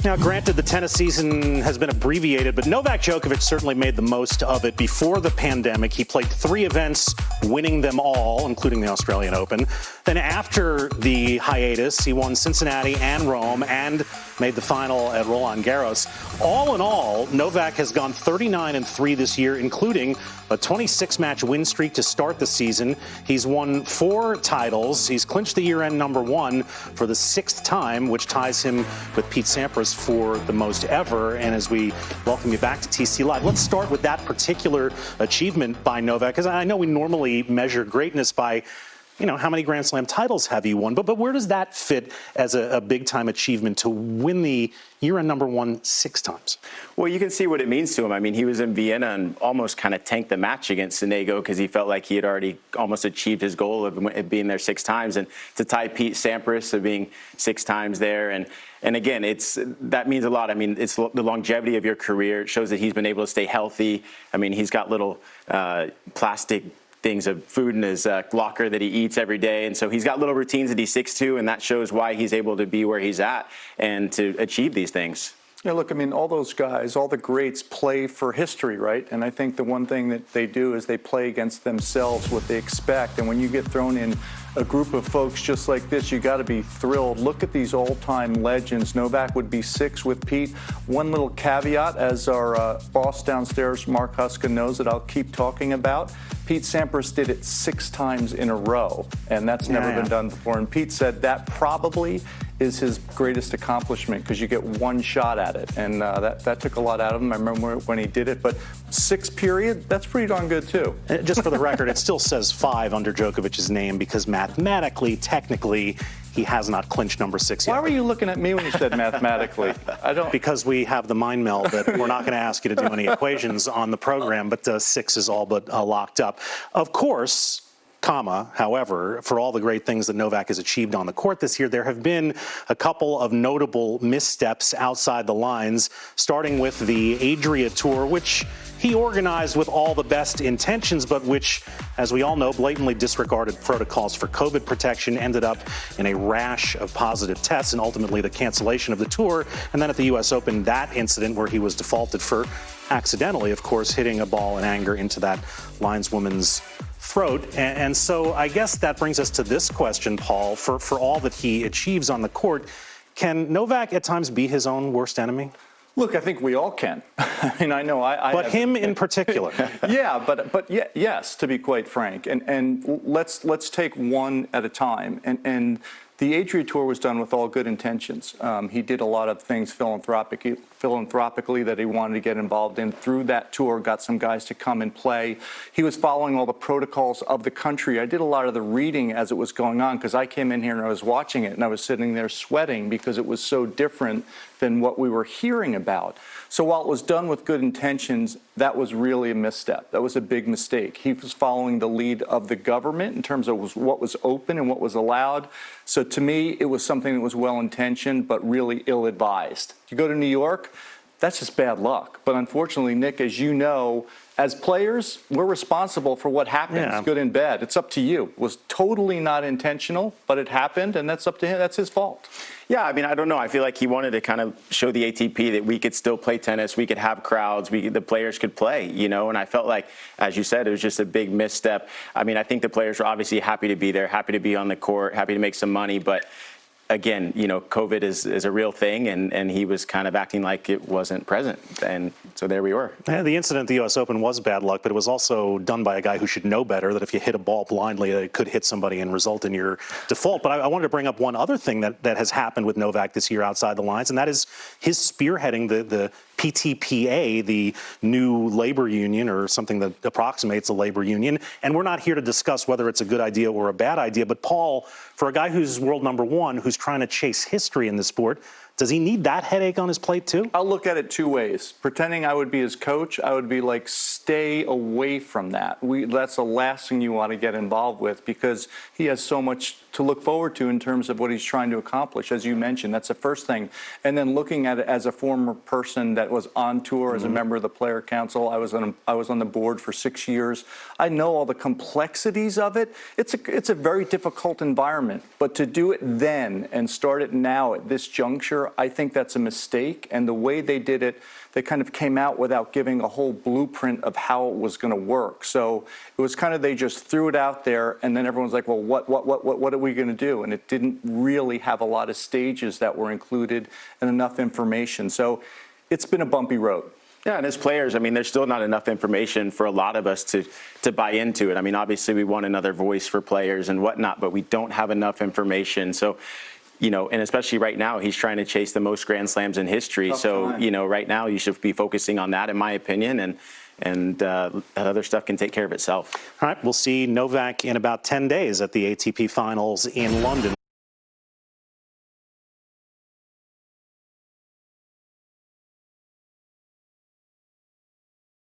Now, granted, the tennis season has been abbreviated, but Novak Djokovic certainly made the most of it before the pandemic. He played 3 events, winning them all, including the Australian Open. Then after the hiatus, he won Cincinnati and Rome and made the final at Roland Garros. All in all, Novak has gone 39-3 this year, including a 26-match win streak to start the season. He's won 4 titles. He's clinched the year-end #1 for the 6th time, which ties him with Pete Sampras for the most ever. And as we welcome you back to TC Live, let's start with that particular achievement by Novak, because I know we normally measure greatness by, how many Grand Slam titles have you won? But where does that fit as a big-time achievement to win the year-end #1 6 times? Well, you can see what it means to him. I mean, he was in Vienna and almost kind of tanked the match against Sonego because he felt like he had already almost achieved his goal of being there 6 times. And to tie Pete Sampras of being 6 times there, and again, that means a lot. I mean, it's the longevity of your career. It shows that he's been able to stay healthy. I mean, he's got little plastic things of food in his locker that he eats every day. And so he's got little routines that he sticks to, and that shows why he's able to be where he's at and to achieve these things. Yeah, look, I mean, all those guys, all the greats play for history, right? And I think the one thing that they do is they play against themselves, what they expect. And when you get thrown in a group of folks just like this, you got to be thrilled. Look at these all-time legends. Novak would be 6 with Pete. One little caveat, as our boss downstairs, Mark Huska, knows that I'll keep talking about. Pete Sampras did it 6 times in a row, and that's never been done before. And Pete said that probably is his greatest accomplishment because you get one shot at it, and that took a lot out of him. I remember when he did it, but 6 period, that's pretty darn good too. Just for the record, it still says 5 under Djokovic's name because mathematically, technically, he has not clinched #6 yet. Why were you looking at me when you said mathematically? I don't. Because we have the mind meld that we're not going to ask you to do any equations on the program, but 6 is all but locked up. Of course, however, for all the great things that Novak has achieved on the court this year, there have been a couple of notable missteps outside the lines, starting with the Adria Tour, which he organized with all the best intentions, but which, as we all know, blatantly disregarded protocols for COVID protection, ended up in a rash of positive tests and ultimately the cancellation of the tour. And then at the U.S. Open, that incident where he was defaulted for accidentally, of course, hitting a ball in anger into that lineswoman's throat. And so I guess that brings us to this question, Paul. For all that he achieves on the court, can Novak at times be his own worst enemy? Look, I think we all can. I mean, I know I but him in particular. Yeah, but yes, to be quite frank. And let's take one at a time. And the Adria Tour was done with all good intentions. He did a lot of things philanthropically that he wanted to get involved in. Through that tour, got some guys to come and play. He was following all the protocols of the country. I did a lot of the reading as it was going on because I came in here and I was watching it and I was sitting there sweating because it was so different than what we were hearing about. So while it was done with good intentions, that was really a misstep. That was a big mistake. He was following the lead of the government in terms of what was open and what was allowed. So to me, it was something that was well-intentioned but really ill-advised. You go to New York, that's just bad luck. But unfortunately, Nick, as you know, as players, we're responsible for what happens, good and bad. It's up to you. It was totally not intentional, but it happened, and that's up to him. That's his fault. Yeah, I mean, I don't know. I feel like he wanted to kind of show the ATP that we could still play tennis, we could have crowds, the players could play, and I felt like, as you said, it was just a big misstep. I mean, I think the players were obviously happy to be there, happy to be on the court, happy to make some money, but again, COVID is a real thing, and he was kind of acting like it wasn't present. And so there we were. Yeah, the incident at the U.S. Open was bad luck, but it was also done by a guy who should know better, that if you hit a ball blindly, that it could hit somebody and result in your default. But I wanted to bring up one other thing that has happened with Novak this year outside the lines, and that is his spearheading the PTPA, the new labor union, or something that approximates a labor union. And we're not here to discuss whether it's a good idea or a bad idea. But Paul, for a guy who's world #1, who's trying to chase history in this sport, does he need that headache on his plate too? I'll look at it 2 ways. Pretending I would be his coach, I would be like, stay away from that. That's the last thing you want to get involved with because he has so much to look forward to in terms of what he's trying to accomplish. As you mentioned, that's the first thing. And then looking at it as a former person that was on tour, as a member of the Player Council, I was on the board for 6 years. I know all the complexities of it. It's a very difficult environment. But to do it then and start it now at this juncture, there, I think that's a mistake. And the way they did it, they kind of came out without giving a whole blueprint of how it was going to work. So it was kind of, they just threw it out there, and then everyone's like, well, what are we going to do? And it didn't really have a lot of stages that were included and enough information. So it's been a bumpy road. Yeah, and as players, I mean, there's still not enough information for a lot of us to buy into it. I mean, obviously, we want another voice for players and whatnot, but we don't have enough information. So, you know, and especially right now, he's trying to chase the most Grand Slams in history. So, you know, right now, you should be focusing on that, in my opinion, and that other stuff can take care of itself. All right, we'll see Novak in about 10 days at the ATP Finals in London.